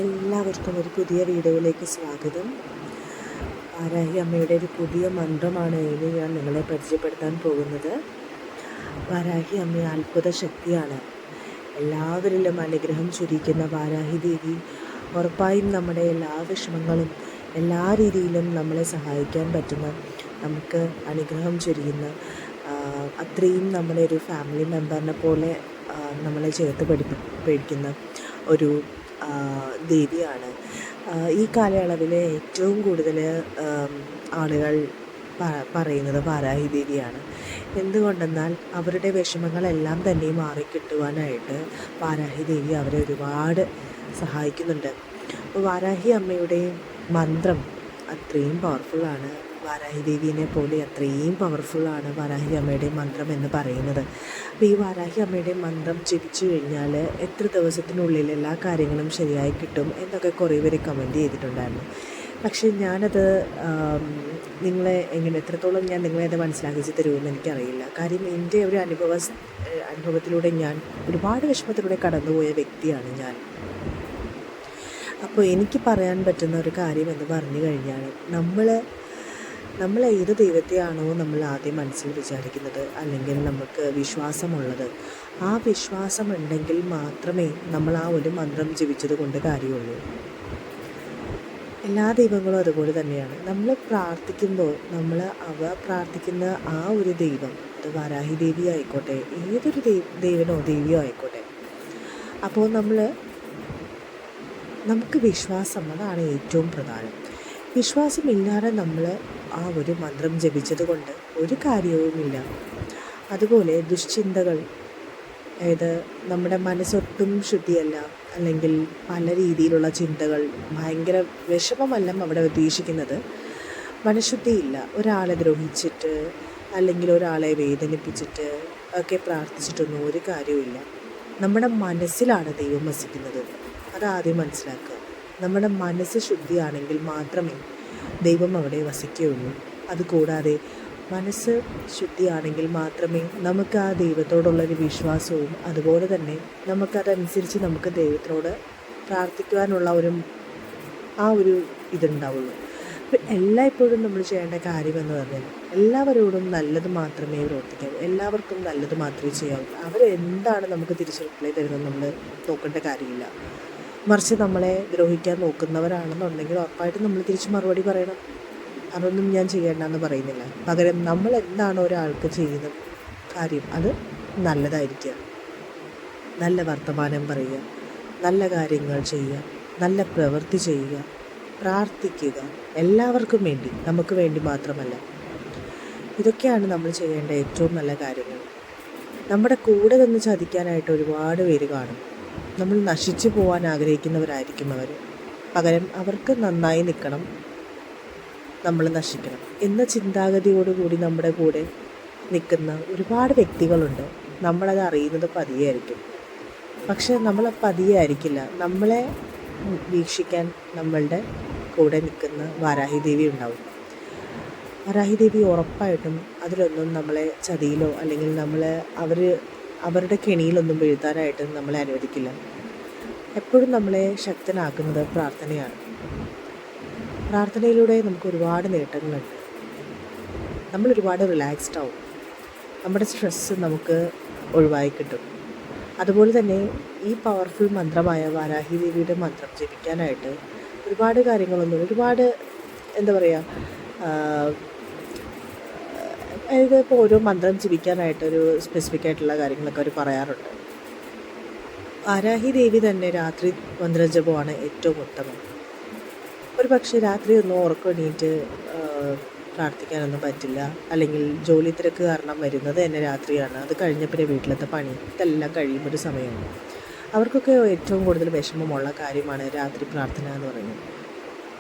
എല്ലാവർക്കും ഒരു പുതിയ വീഡിയോയിലേക്ക് സ്വാഗതം. വാരാഹി അമ്മയുടെ ഒരു പുതിയ മന്ത്രമാണ് ഇനി ഞാൻ നിങ്ങളെ പരിചയപ്പെടുത്താൻ പോകുന്നത്. വാരാഹി അമ്മ അത്ഭുത ശക്തിയാണ്. എല്ലാവരിലും അനുഗ്രഹം ചൊരിയിക്കുന്ന വാരാഹി ദേവി ഉറപ്പായും നമ്മുടെ എല്ലാ വിഷമങ്ങളും എല്ലാ രീതിയിലും നമ്മളെ സഹായിക്കാൻ പറ്റുന്ന, നമുക്ക് അനുഗ്രഹം ചൊരിയുന്ന, അത്രയും നമ്മുടെ ഒരു ഫാമിലി മെമ്പറിനെ പോലെ നമ്മളെ ചേർത്ത് പിടിക്കുന്ന ഒരു ദേവിയാണ്. ഈ കാലയളവിൽ ഏറ്റവും കൂടുതൽ ആളുകൾ പറയുന്നത് വാരാഹി ദേവിയാണ്. എന്തുകൊണ്ടെന്നാൽ അവരുടെ വിഷമങ്ങളെല്ലാം തന്നെ മാറിക്കിട്ടുവാനായിട്ട് വാരാഹി ദേവി അവരെ ഒരുപാട് സഹായിക്കുന്നുണ്ട്. അപ്പോൾ വാരാഹി അമ്മയുടെ മന്ത്രം അത്രയും പവർഫുള്ളാണ്. വാരാഹി ദേവീനെ പോലെ അത്രയും പവർഫുള്ളാണ് വാരാഹി അമ്മയുടെ മന്ത്രം എന്ന് പറയുന്നത്. അപ്പോൾ ഈ വാരാഹി അമ്മയുടെ മന്ത്രം ജപിച്ചു കഴിഞ്ഞാൽ എത്ര ദിവസത്തിനുള്ളിൽ എല്ലാ കാര്യങ്ങളും ശരിയായി കിട്ടും എന്നൊക്കെ കുറേ പേര് കമൻറ്റ് ചെയ്തിട്ടുണ്ടായിരുന്നു. പക്ഷേ ഞാനത് നിങ്ങളെ എത്രത്തോളം ഞാൻ നിങ്ങളെ അത് മനസ്സിലാക്കിച്ച് തരുമെന്ന് എനിക്കറിയില്ല. കാര്യം എൻ്റെ ഒരു അനുഭവത്തിലൂടെ ഞാൻ ഒരുപാട് വിഷമത്തിലൂടെ കടന്നുപോയ വ്യക്തിയാണ് ഞാൻ. അപ്പോൾ എനിക്ക് പറയാൻ പറ്റുന്ന ഒരു കാര്യം എന്ന് പറഞ്ഞു കഴിഞ്ഞാൽ, നമ്മൾ ഏത് ദൈവത്തെയാണോ നമ്മൾ ആദ്യം മനസ്സിൽ വിചാരിക്കുന്നത്, അല്ലെങ്കിൽ നമുക്ക് വിശ്വാസമുള്ളത്, ആ വിശ്വാസമുണ്ടെങ്കിൽ മാത്രമേ നമ്മൾ ആ ഒരു മന്ത്രം ജപിച്ചത് കൊണ്ട് കാര്യമുള്ളൂ. എല്ലാ ദൈവങ്ങളും അതുപോലെ തന്നെയാണ്. നമ്മൾ പ്രാർത്ഥിക്കുമ്പോൾ പ്രാർത്ഥിക്കുന്ന ആ ഒരു ദൈവം, അത് വാരാഹി ദേവി ആയിക്കോട്ടെ, ഏതൊരു ദൈവനോ ദേവിയോ ആയിക്കോട്ടെ, അപ്പോൾ നമുക്ക് വിശ്വാസം, അതാണ് ഏറ്റവും പ്രധാനം. വിശ്വാസമില്ലാതെ നമ്മൾ ആ ഒരു മന്ത്രം ജപിച്ചത് കൊണ്ട് ഒരു കാര്യവുമില്ല. അതുപോലെ ദുശ്ചിന്തകൾ, അതായത് നമ്മുടെ മനസ്സൊട്ടും ശുദ്ധിയല്ല, അല്ലെങ്കിൽ പല രീതിയിലുള്ള ചിന്തകൾ, ഭയങ്കര വിഷമമല്ല അവിടെ ഉദ്ദേശിക്കുന്നത്, മനഃശുദ്ധിയില്ല. ഒരാളെ ദ്രോഹിച്ചിട്ട് അല്ലെങ്കിൽ ഒരാളെ വേദനിപ്പിച്ചിട്ട് ഒക്കെ പ്രാർത്ഥിച്ചിട്ടൊന്നും ഒരു കാര്യവുമില്ല. നമ്മുടെ മനസ്സിലാണ് ദൈവം വസിക്കുന്നത്. അതാദ്യം മനസ്സിലാക്കുക. നമ്മുടെ മനസ്സ് ശുദ്ധിയാണെങ്കിൽ മാത്രമേ ദൈവം അവിടെ വസിക്കുകയുള്ളൂ. അതുകൂടാതെ മനസ്സ് ശുദ്ധിയാണെങ്കിൽ മാത്രമേ നമുക്ക് ആ ദൈവത്തോടുള്ളൊരു വിശ്വാസവും, അതുപോലെ തന്നെ നമുക്കതനുസരിച്ച് നമുക്ക് ദൈവത്തോട് പ്രാർത്ഥിക്കുവാനുള്ള ആ ഒരു ഇതുണ്ടാവുള്ളൂ. അപ്പം എല്ലായ്പ്പോഴും നമ്മൾ ചെയ്യേണ്ട കാര്യമെന്ന് പറഞ്ഞാൽ, എല്ലാവരോടും നല്ലത് മാത്രമേ പ്രവർത്തിക്കാവൂ, എല്ലാവർക്കും നല്ലത് മാത്രമേ ചെയ്യാവൂ. അവരെന്താണ് നമുക്ക് തിരിച്ച് റിപ്ലൈ തരുന്നത് നമ്മൾ നോക്കേണ്ട കാര്യമില്ല. മറിച്ച് നമ്മളെ ദ്രോഹിക്കാൻ നോക്കുന്നവരാണെന്നുണ്ടെങ്കിൽ ഉറപ്പായിട്ടും നമ്മൾ തിരിച്ച് മറുപടി പറയണം. അതൊന്നും ഞാൻ ചെയ്യേണ്ടെന്ന് പറയുന്നില്ല. പകരം നമ്മൾ എന്താണ് ഒരാൾക്ക് ചെയ്യുന്ന കാര്യം, അത് നല്ലതായിരിക്കുക, നല്ല വർത്തമാനം പറയുക, നല്ല കാര്യങ്ങൾ ചെയ്യുക, നല്ല പ്രവൃത്തി ചെയ്യുക, പ്രാർത്ഥിക്കുക, എല്ലാവർക്കും വേണ്ടി, നമുക്ക് വേണ്ടി മാത്രമല്ല. ഇതൊക്കെയാണ് നമ്മൾ ചെയ്യേണ്ട ഏറ്റവും നല്ല കാര്യങ്ങൾ. നമ്മുടെ കൂടെ നിന്ന് ചതിക്കാനായിട്ട് ഒരുപാട് പേര് കാണും. നമ്മൾ നശിച്ചു പോകാൻ ആഗ്രഹിക്കുന്നവരായിരിക്കും അവർ. പകരം അവർക്ക് നന്നായി നിൽക്കണം, നമ്മൾ നശിക്കണം എന്ന ചിന്താഗതിയോടുകൂടി നമ്മുടെ കൂടെ നിൽക്കുന്ന ഒരുപാട് വ്യക്തികളുണ്ട്. നമ്മളത് അറിയുന്നത് പതിയെ ആയിരിക്കും. പക്ഷെ നമ്മൾ പതിയെ ആയിരിക്കില്ല. നമ്മളെ വീക്ഷിക്കാൻ നമ്മളുടെ കൂടെ നിൽക്കുന്ന വാരാഹി ദേവി ഉണ്ടാവും. വാരാഹി ദേവി ഉറപ്പായിട്ടും അതിലൊന്നും നമ്മളെ ചതിയിലോ അല്ലെങ്കിൽ അവരുടെ കെണിയിലൊന്നും വീഴ്ത്താനായിട്ട് നമ്മളെ അനുവദിക്കില്ല. എപ്പോഴും നമ്മളെ ശക്തനാക്കുന്നത് പ്രാർത്ഥനയാണ്. പ്രാർത്ഥനയിലൂടെ നമുക്ക് ഒരുപാട് നേട്ടങ്ങളുണ്ട്. നമ്മൾ ഒരുപാട് റിലാക്സ്ഡ് ആവും. നമ്മുടെ സ്ട്രെസ്സ് നമുക്ക് ഒഴിവായി കിട്ടും. അതുപോലെ തന്നെ ഈ പവർഫുൾ മന്ത്രമായ വാരാഹി ദേവിയുടെ മന്ത്രം ജപിക്കാനായിട്ട് ഒരുപാട് എന്താ പറയുക, അതായത് ഇപ്പോൾ ഓരോ മന്ത്രം ജപിക്കാനായിട്ടൊരു സ്പെസിഫിക് ആയിട്ടുള്ള കാര്യങ്ങളൊക്കെ അവർ പറയാറുണ്ട്. വാരാഹി ദേവി തന്നെ രാത്രി മന്ത്രജപമാണ് ഏറ്റവും ഉത്തമം. ഒരു പക്ഷേ രാത്രി ഒന്നും ഉറക്കം എണീറ്റ് പ്രാർത്ഥിക്കാനൊന്നും പറ്റില്ല, അല്ലെങ്കിൽ ജോലി തിരക്ക് കാരണം വരുന്നത് തന്നെ രാത്രിയാണ്. അത് കഴിഞ്ഞ പിന്നെ വീട്ടിലത്തെ പണി ഇതെല്ലാം കഴിയുമ്പോൾ ഒരു സമയമാണ്. അവർക്കൊക്കെ ഏറ്റവും കൂടുതൽ വിഷമമുള്ള കാര്യമാണ് രാത്രി പ്രാർത്ഥന എന്ന് പറയുന്നത്.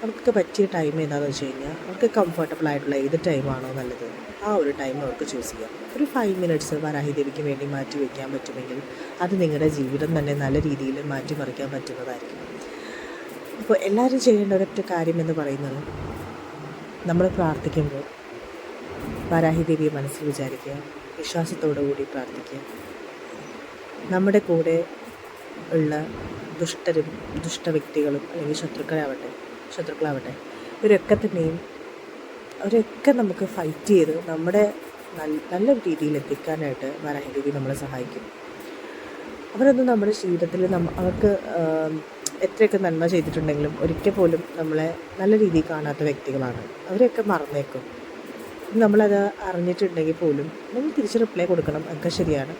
അവർക്ക് പറ്റിയ ടൈം ഏതാണെന്ന് വെച്ച് കഴിഞ്ഞാൽ, അവർക്ക് കംഫർട്ടബിൾ ആയിട്ടുള്ള ഏത് ടൈമാണോ നല്ലത് ആ ഒരു ടൈം അവർക്ക് ചൂസ് ചെയ്യാം. ഒരു 5 മിനിറ്റ്സ് വാരാഹി ദേവിക്ക് വേണ്ടി മാറ്റി വയ്ക്കാൻ പറ്റുമെങ്കിൽ അത് നിങ്ങളുടെ ജീവിതം തന്നെ നല്ല രീതിയിൽ മാറ്റിമറിക്കാൻ പറ്റുന്നതായിരിക്കും. അപ്പോൾ എല്ലാവരും ചെയ്യേണ്ട ഒരൊറ്റ കാര്യം എന്ന് പറയുന്നത്, നമ്മൾ പ്രാർത്ഥിക്കുമ്പോൾ വാരാഹി ദേവിയെ മനസ്സിൽ വിചാരിക്കുക, വിശ്വാസത്തോടു കൂടി പ്രാർത്ഥിക്കുക. നമ്മുടെ കൂടെ ഉള്ള ദുഷ്ടരും ദുഷ്ടവ്യക്തികളും അല്ലെങ്കിൽ ശത്രുക്കളാവട്ടെ അവരൊക്കെ നമുക്ക് ഫൈറ്റ് ചെയ്ത് നമ്മുടെ നല്ല രീതിയിൽ എത്തിക്കാനായിട്ട് വരാഹി നമ്മളെ സഹായിക്കും. അവരൊന്നും നമ്മുടെ ജീവിതത്തിൽ അവർക്ക് എത്രയൊക്കെ നന്മ ചെയ്തിട്ടുണ്ടെങ്കിലും ഒരിക്കൽ പോലും നമ്മളെ നല്ല രീതിയിൽ കാണാത്ത വ്യക്തികളാണ്. അവരെയൊക്കെ മറന്നേക്കും. നമ്മളത് അറിഞ്ഞിട്ടുണ്ടെങ്കിൽ പോലും നമ്മൾ തിരിച്ച് റിപ്ലൈ കൊടുക്കണം, ഒക്കെ ശരിയാണ്.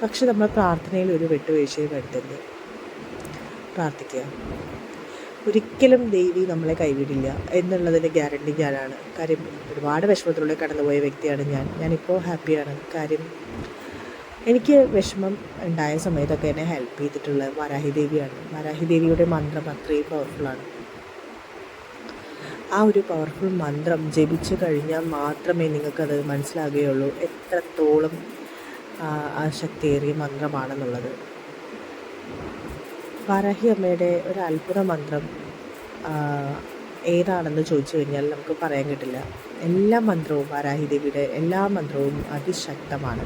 പക്ഷെ നമ്മൾ പ്രാർത്ഥനയിൽ ഒരു വിട്ടുവീഴ്ചയും വരുത്തരുത്. പ്രാർത്ഥിക്കുക. ഒരിക്കലും ദേവി നമ്മളെ കൈവിടില്ല എന്നുള്ളതിൻ്റെ ഗ്യാരണ്ടി ഞാനാണ്. കാര്യം ഒരുപാട് വിഷമത്തിലൂടെ കടന്നുപോയ വ്യക്തിയാണ് ഞാനിപ്പോൾ ഹാപ്പിയാണ്. കാര്യം എനിക്ക് വിഷമം ഉണ്ടായ സമയത്തൊക്കെ എന്നെ ഹെൽപ്പ് ചെയ്തിട്ടുള്ളത് വാരാഹി ദേവിയാണ്. വാരാഹി ദേവിയുടെ മന്ത്രം അത്രയും പവർഫുള്ളാണ്. ആ ഒരു പവർഫുൾ മന്ത്രം ജപിച്ചു കഴിഞ്ഞാൽ മാത്രമേ നിങ്ങൾക്കത് മനസ്സിലാകുകയുള്ളൂ എത്രത്തോളം ആ ശക്തിയേറിയ മന്ത്രമാണെന്നുള്ളത്. വാരാഹി അമ്മയുടെ ഒരു അത്ഭുത മന്ത്രം ഏതാണെന്ന് ചോദിച്ചു കഴിഞ്ഞാൽ നമുക്ക് പറയാൻ കിട്ടില്ല. എല്ലാ മന്ത്രവും വാരാഹി ദേവിയുടെ എല്ലാ മന്ത്രവും അതിശക്തമാണ്.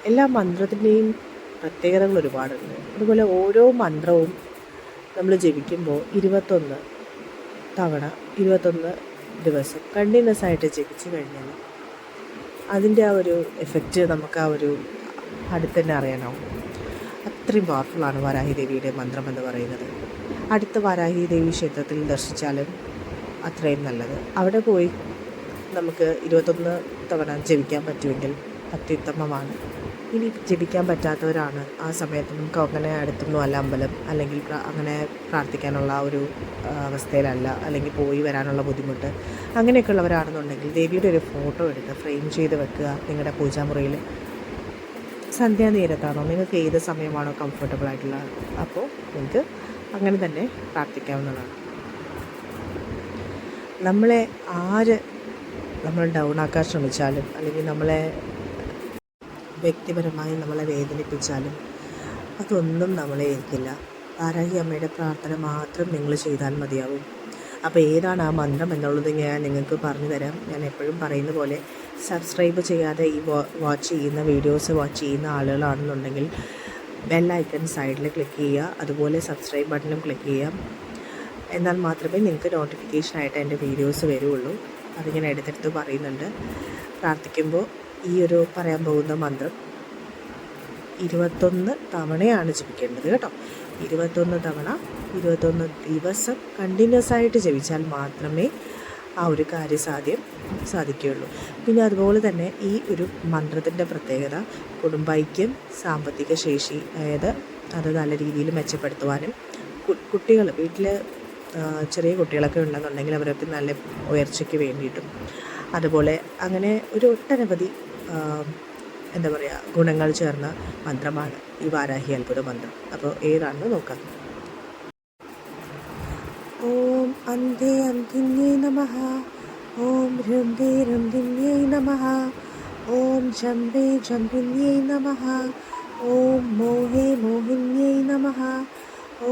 എല്ലാ മന്ത്രത്തിൻ്റെയും പ്രത്യേകതകൾ ഒരുപാടുണ്ട്. അതുപോലെ ഓരോ മന്ത്രവും നമ്മൾ ജപിക്കുമ്പോൾ 21 തവണ 21 ദിവസം കണ്ടിന്യൂസ് ആയിട്ട് ജപിച്ചു കഴിഞ്ഞാൽ അതിൻ്റെ ആ ഒരു എഫക്റ്റ് നമുക്ക് ആ ഒരു അടുത്ത് തന്നെ അറിയാനാവും. അത്രയും പവർഫുള്ളാണ് വാരാഹി ദേവിയുടെ മന്ത്രം എന്ന് പറയുന്നത്. അടുത്ത വാരാഹി ദേവി ക്ഷേത്രത്തിൽ ദർശിച്ചാലും അത്രയും നല്ലത്. അവിടെ പോയി നമുക്ക് 21 തവണ ജപിക്കാൻ പറ്റുമെങ്കിൽ അത്യുത്തമമാണ്. ഇനി ജപിക്കാൻ പറ്റാത്തവരാണ് ആ സമയത്ത് നമുക്ക് അങ്ങനെ അടുത്തൊന്നും അല്ല അമ്പലം, അല്ലെങ്കിൽ അങ്ങനെ പ്രാർത്ഥിക്കാനുള്ള ഒരു അവസ്ഥയിലല്ല, അല്ലെങ്കിൽ പോയി വരാനുള്ള ബുദ്ധിമുട്ട് അങ്ങനെയൊക്കെ ഉള്ളവരാണെന്നുണ്ടെങ്കിൽ ദേവിയുടെ ഒരു ഫോട്ടോ എടുത്ത് ഫ്രെയിം ചെയ്ത് വെക്കുക നിങ്ങളുടെ പൂജാമുറിയിൽ. സന്ധ്യാനേരത്താണോ നിങ്ങൾക്ക് ഏത് സമയമാണോ കംഫർട്ടബിൾ ആയിട്ടുള്ളത് അപ്പോൾ നിങ്ങൾക്ക് അങ്ങനെ തന്നെ പ്രാർത്ഥിക്കാവുന്നതാണ്. നമ്മളെ നമ്മൾ ഡൗൺ ആക്കാൻ ശ്രമിച്ചാലും അല്ലെങ്കിൽ നമ്മളെ വ്യക്തിപരമായി നമ്മളെ വേദനിപ്പിച്ചാലും അതൊന്നും നമ്മളെ ഏൽക്കില്ല. വാരാഹി അമ്മയുടെ പ്രാർത്ഥന മാത്രം നിങ്ങൾ ചെയ്താൽ മതിയാവും. അപ്പോൾ ഏതാണ് ആ മന്ത്രം എന്നുള്ളത് ഞാൻ നിങ്ങൾക്ക് പറഞ്ഞു തരാം. ഞാൻ എപ്പോഴും പറയുന്ന പോലെ സബ്സ്ക്രൈബ് ചെയ്യാതെ ഈ വീഡിയോസ് വാച്ച് ചെയ്യുന്ന ആളുകളാണെന്നുണ്ടെങ്കിൽ ബെൽ ഐക്കൺ സൈഡിൽ ക്ലിക്ക് ചെയ്യുക. അതുപോലെ സബ്സ്ക്രൈബ് ബട്ടണും ക്ലിക്ക് ചെയ്യാം. എന്നാൽ മാത്രമേ നിങ്ങൾക്ക് നോട്ടിഫിക്കേഷനായിട്ട് എൻ്റെ വീഡിയോസ് വരുള്ളൂ. അതിങ്ങനെ എടുത്തെടുത്ത് പറയുന്നുണ്ട്. പ്രാർത്ഥിക്കുമ്പോൾ ഈ ഒരു പറയാൻ പോകുന്ന മന്ത്രം 21 തവണയാണ് ജപിക്കേണ്ടത് കേട്ടോ. 21 തവണ 21 ദിവസം കണ്ടിന്യൂസ് ആയിട്ട് ജപിച്ചാൽ മാത്രമേ ആ ഒരു കാര്യം സാധിക്കുകയുള്ളൂ. പിന്നെ അതുപോലെ തന്നെ ഈ ഒരു മന്ത്രത്തിൻ്റെ പ്രത്യേകത കുടുംബൈക്യം, സാമ്പത്തിക ശേഷി, അതായത് അത് നല്ല രീതിയിൽ മെച്ചപ്പെടുത്തുവാനും കുട്ടികൾ വീട്ടിൽ ചെറിയ കുട്ടികളൊക്കെ ഉണ്ടെന്നുണ്ടെങ്കിൽ അവരൊക്കെ നല്ല ഉയർച്ചയ്ക്ക് വേണ്ടിയിട്ടും അതുപോലെ അങ്ങനെ ഒരു ഒട്ടനവധി ഗുണങ്ങൾ ചേർന്ന മന്ത്രമാണ് ഈ വാരാഹി അത്ഭുത മന്ത്രം. അപ്പോൾ ഏതാണെന്ന് നോക്കാം. ഓം അന്തേ അന്തിന്യേ നമഃ. ഓം ഹൃദേ ഹൃദിന്യേ നമഃ. ഓം ജംബേ ജംബിന്യേ നമഃ. ഓം മോഹേ മോഹിന്യേ നമഃ.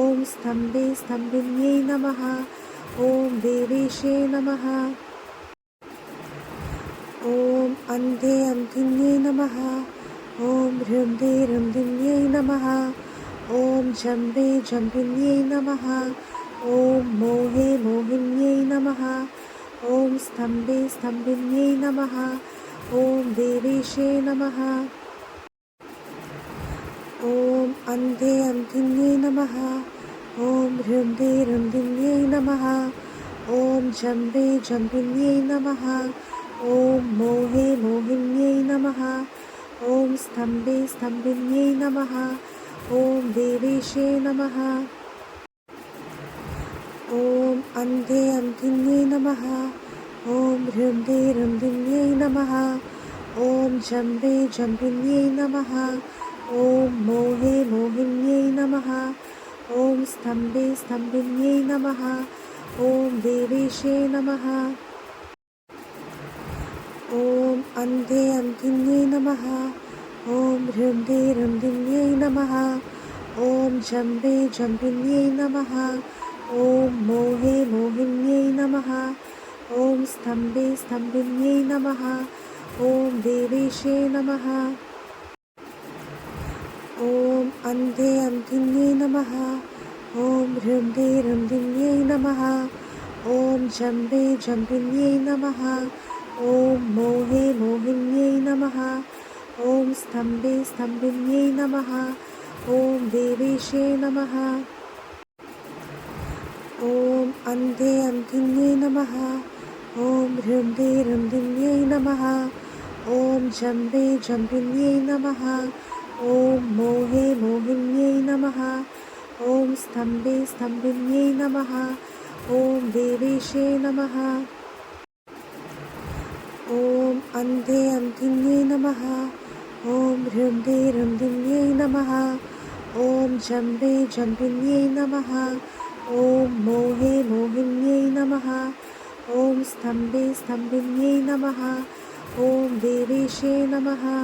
ഓം സ്തംഭേ സ്തംഭിന്യേ നമഃ. ഓം ദേവേശേ നമഃ. ഓം അന്തേ അന്തിന്യേ നമഃ. ഓം ഹൃദേ ഹൃദിന്യേ നമഃ. ഓം ജംബേ ജംബിന്യേ നമഃ. ഓം മോഹേ മോഹിന്യേ നമഃ. ഓം സ്തംഭേ സ്തംഭിന്യേ നമഃ. ഓം ദേവേശേ നമഃ. ഓം അന്തേ അന്തിന്യേ നമഃ. ഓം ഹൃദേ ഹൃദിന്യേ നമഃ. ഓം ജംബേ ജംബിന്യേ നമഃ. ഓം മോഹേ മോഹിന്യേ നമഃ. ഓം സ്തംഭേ സ്തംഭിന്യേ നമഃ. ഓം ദേവേശേ നമഃ. ഓം അന്തേ അന്തിന്യേ നമഃ. ഓം ഹൃദേ ഹൃദിന്യേ നമഃ. ഓം ജംബേ ജംബിന്യേ നമഃ. ഓം മോഹേ മോഹിന്യേ നമഃ. ഓം സ്തംഭേ സ്തംഭിന്യേ നമഃ. ഓം ദേവേശേ നമഃ. ഓം അന്തേ അന്തിന്യേ നമഃ. ഓം ഹൃദേ ഹൃദിന്യേ നമഃ. ഓം ജംബേ ജംബിന്യേ നമഃ. ഓം മോഹേ മോഹിന്യേ നമഃ. ഓം സ്തംഭേ സ്തംഭിന്യേ നമഃ. ഓം ദേവേശേ നമഃ. ഓം അന്തേ അന്തിന്യൈ നമഃ. ഓം ഹൃദേ ഹൃദിന്യൈ നമഃ. ഓം ജംബേ ജംബിന്യൈ നമഃ. ഓം മോഹേ മോഹിന്യൈ നമഃ. ഓം സ്തംഭേ സ്തംഭിന്യൈ നമഃ. ഓം ദേവേശേ നമഃ. ഓം അന്തേ അന്തിന്യൈ നമഃ. ഓം ഹൃദേ ഹൃദിന്യൈ നമഃ. ഓം ജംബേ ജംബിന്യൈ നമഃ. ഓം മോഹേ മോഹിന്യൈ നമഃ. ഓം സ്തംഭേ സ്തംഭിന്യൈ നമഃ. ഓം ദേവേശേ നമഃ. ഓം അന്തേ അന്തിന്യൈ നമഃ. ഓം ഹൃദേ ഹൃദിന്യൈ നമഃ. ഓം ജംബേ ജംബിന്യൈ നമഃ. ഓം മോഹേ മോഹിന്യൈ നമഃ. ഓം സ്തംഭേ സ്തംഭിന്യൈ നമഃ. ഓം ദേവേശേ നമഃ.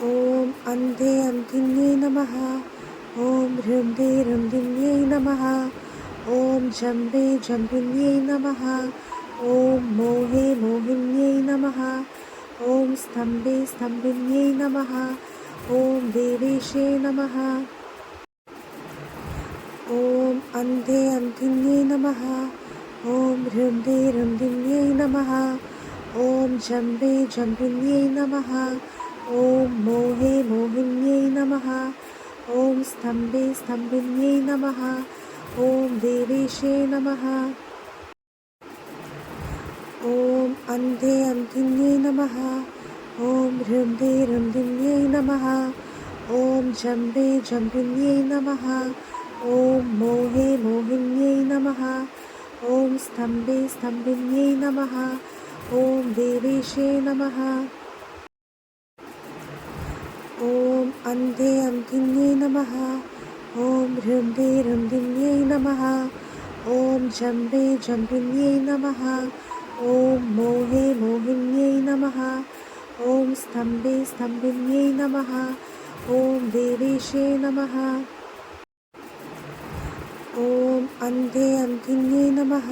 ഓം അന്തേ അന്തിന്യൈ നമഃ. ഓം ഹൃദേ ഹൃദിന്യൈ നമഃ. ഓം ജംബേ ജംബിന്യൈ നമഃ. ഓം മോഹേ മോഹിന്യൈ നമഃ. ഓം സ്തംഭേ സ്തംഭിന്യൈ നമഃ. ഓം ദേവേശേ നമഃ. ഓം അന്തേ അന്തിന്യൈ നമഃ. ഓം ഹൃദേ ഹൃദിന്യൈ നമഃ. ഓം ജംബേ ജംബിന്യൈ നമഃ. ഓം മോഹേ മോഹിന്യൈ നമഃ. ഓം സ്തംഭേ സ്തംഭിന്യൈ നമഃ. ഓം ദേവേശേ നമഃ. ഓം അന്തേ അന്തിന്യൈ നമഃ. ഓം ഹൃദേ ഹൃദിന്യൈ നമഃ. ഓം ജംബേ ജംബിന്യൈ നമഃ. ഓം മോഹേ മോഹിന്യൈ നമഃ. ഓം സ്തംഭേ സ്തംഭിന്യൈ നമഃ. ഓം ദേവേശേ നമഃ. ഓം അന്തേ അന്തിന്യൈ നമഃ. ഓം ഹൃദേ ഹൃദിന്യൈ നമഃ. ഓം ജംബേ ജംബിന്യൈ നമഃ. ഓം മോഹേ മോഹിന്യൈ നമഃ. ഓം സ്തംഭേ സ്തംഭിന്യൈ നമഃ. ഓം ദേവേശേ നമഃ. ഓം അന്തേ അന്തിന്യൈ നമഃ.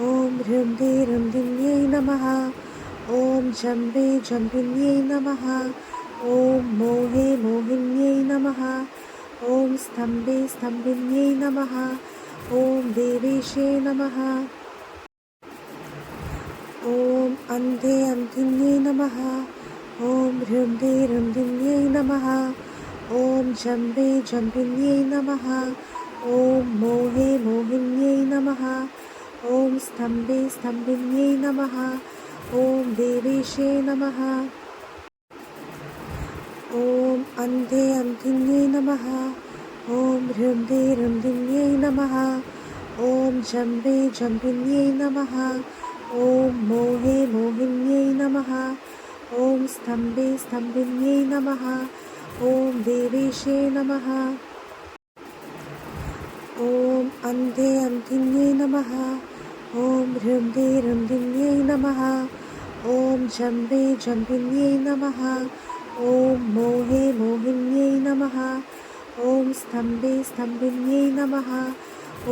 ഓം ഹൃദേ ഹൃദിന്യൈ നമഃ. ഓം ജംബേ ജംബിന്യൈ നമഃ. ഓം മോഹേ മോഹിന്യൈ നമഃ. ഓം സ്തംഭേ സ്തംഭിന്യൈ നമഃ. ഓം ദേവേശേ നമഃ. ഓം അന്തേ അന്തിന്യൈ നമഃ. ഓം ഹൃദേ ഹൃദിന്യൈ നമഃ. ഓം ജംബേ ജംബിന്യൈ നമഃ. ഓം മോഹേ മോഹിന്യൈ നമഃ. ഓം സ്തംഭേ സ്തംഭിന്യൈ നമഃ. ഓം ദേവേശേ നമഃ. ഓം അന്തേ അന്തിന്യൈ നമഃ. ഓം ഹൃദേ ഹൃദിന്യൈ നമഃ. ഓം ജംബേ ജംബിന്യൈ നമഃ. ഓം മോഹേ മോഹിന്യൈ നമഃ. ഓം സ്തംഭേ സ്തംഭിന്യൈ നമഃ. ഓം ദേവേശേ നമഃ. ഓം അന്തേ അന്തിന്യൈ നമഃ. ഓം ഹൃദേ ഹൃദിന്യൈ നമഃ. ഓം ജംബേ ജംബിന്യൈ നമഃ. ഓം മോഹേ മോഹിന്യൈ നമഃ. ഓം സ്തംഭേ സ്തംഭിന്യൈ നമഃ. ഓം ദേവേശേ നമഃ. ഓം അന്തേ അന്തിന്യൈ നമഃ. ഓം ഹൃദേ ഹൃദിന്യൈ നമഃ. ഓം ജംബേ ജംബിന്യൈ നമഃ. ഓം മോഹേ മോഹിന്യൈ നമഃ. ഓം സ്തംഭേ സ്തംഭിന്യൈ നമഃ.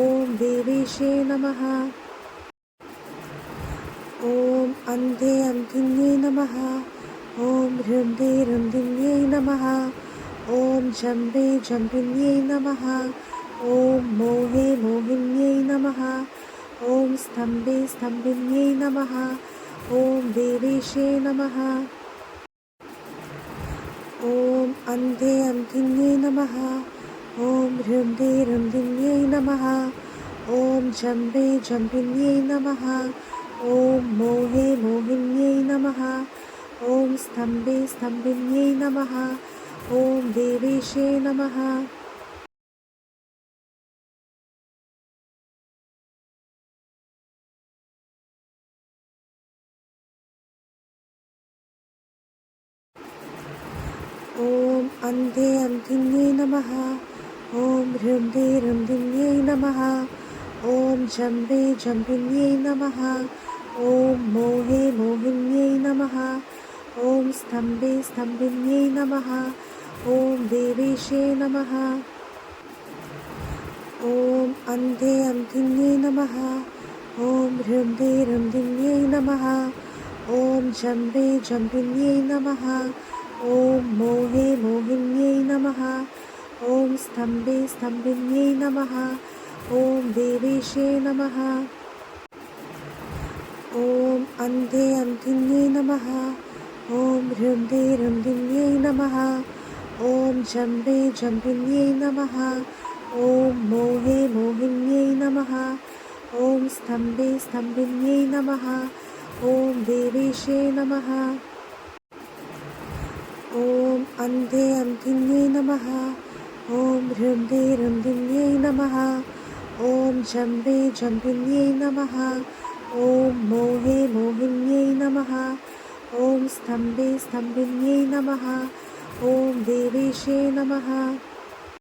ഓം ദേവേശേ നമഃ. ഓം അന്തേ അന്തിന്യൈ നമഃ. ഓം ഹൃദേ ഹൃദിന്യൈ നമഃ. ഓം ജംബേ ജംബിന്യൈ നമഃ. ഓം മോഹേ മോഹിന്യൈ നമഃ. ഓം സ്തംഭേ സ്തംഭിന്യൈ നമഃ. ഓം ദേവേശേ നമഃ. ഓം അന്തേ അന്തിന്യൈ നമഃ. ഓം ഹൃദേ ഹൃദിന്യൈ നമഃ. ഓം ജംബേ ജംബിന്യൈ നമഃ. ഓം മോഹേ മോഹിന്യൈ നമഃ. ഓം സ്തംഭേ സ്തംഭിന്യൈ നമഃ. ഓം ദേവേശേ നമഃ. ഓം അന്തേ അന്തിന്യൈ നമഃ. ഓം ഹൃദേ ഹൃദിന്യൈ നമഃ. ഓം ജംബേ ജംബിന്യൈ നമഃ. ॐ मोहे मोहिन्यै नमः। ॐ स्तम्भे स्तम्भिन्यै नमः। ॐ देवेशे नमः। ॐ अन्धे अन्धिन्यै नमः। ॐ हृदे हृदिन्यै नमः। ॐ जम्बे जम्बिन्यै नमः। ॐ मोहे मोहिन्यै नमः। ॐ स्तम्भे स्तम्भिन्यै नमः। ॐ देवेशे नमः। ॐ अन्धे अन्धिन्यै नमः। ॐ हृदे हृदिन्यै नमः। ॐ जम्बे जम्बिन्यै नमः। ॐ मोहे मोहिन्यै नमः। ॐ स्तम्भे स्तम्भिन्यै नमः। ॐ देवेशे नमः। ॐ अन्धे अन्धिन्यै नमः। ॐ हृदे हृदिन्यै नमः। ॐ जम्बे जम्बिन्यै नमः। ॐ मोहे मोहिन्यै नमः। ॐ स्तम्भे स्तम्भिन्यै नमः। ॐ देवेशे नमः।